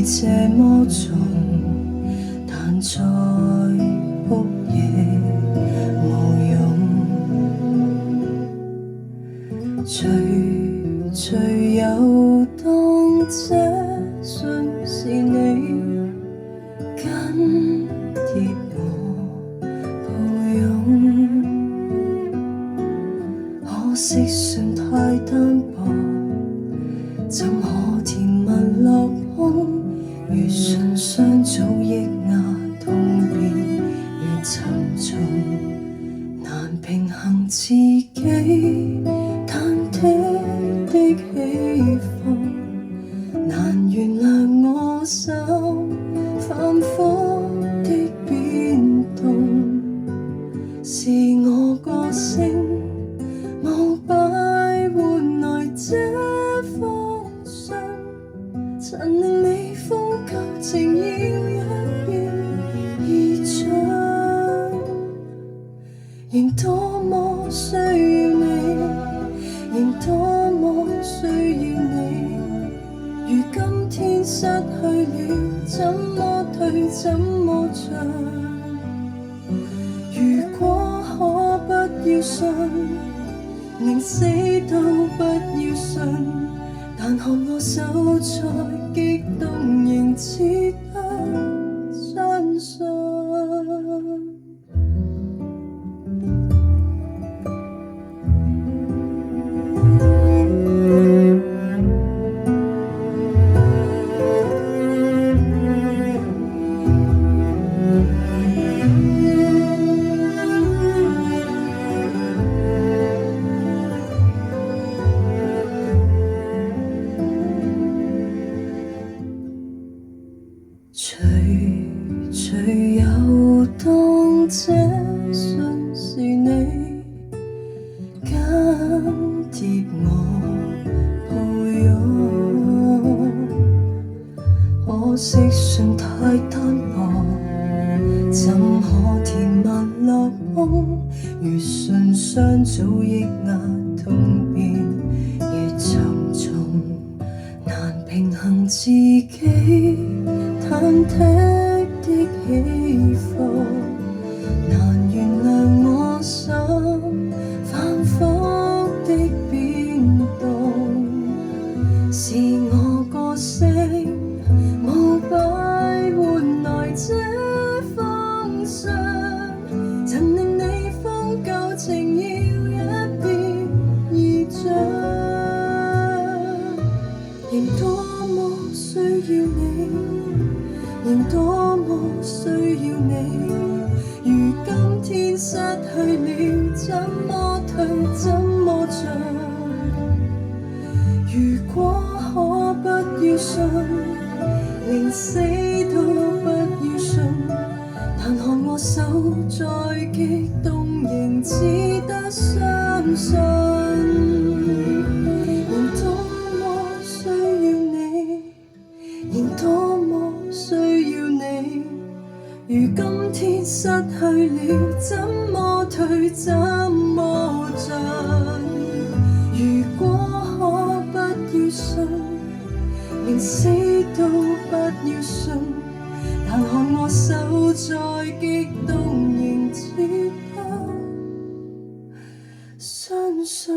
這麼重，但在哭也無用。最有當這信是你緊貼我抱擁，可惜信太單薄，怎可甜蜜落空？如信箱早抑壓，痛變越沉重，難平衡自己忐忑的起伏，難原諒我心反覆的變動，是我個性無擺換來這封信，曾令你瘋舊情要一變易盡，仍多麼需要你，仍多麼需要你，如今天失去了，怎麼退怎麼進？如果可不要信，寧死都不要信，但看我手再激動，仍只得相信。最有當這信是你緊貼我抱擁，可惜信太單薄，怎可甜蜜落空？如信箱早抑壓，痛變越沉重，難平衡自己忐忑的起伏，難原諒我心反覆的變動，是我個性無擺換來這封信，曾令你瘋舊情要一變易盡，仍多麼需要你，仍多麼需要你，如今天失去了，怎麼退怎麼進？如果可不要信，寧死都不要信，但看我手再激動，仍只得相信。仍多麼需要你，仍多麼需要你，如今天失去了，怎麼退怎麼進？如果可不要信，寧死都不要信，但看我手再激動，仍只得相信。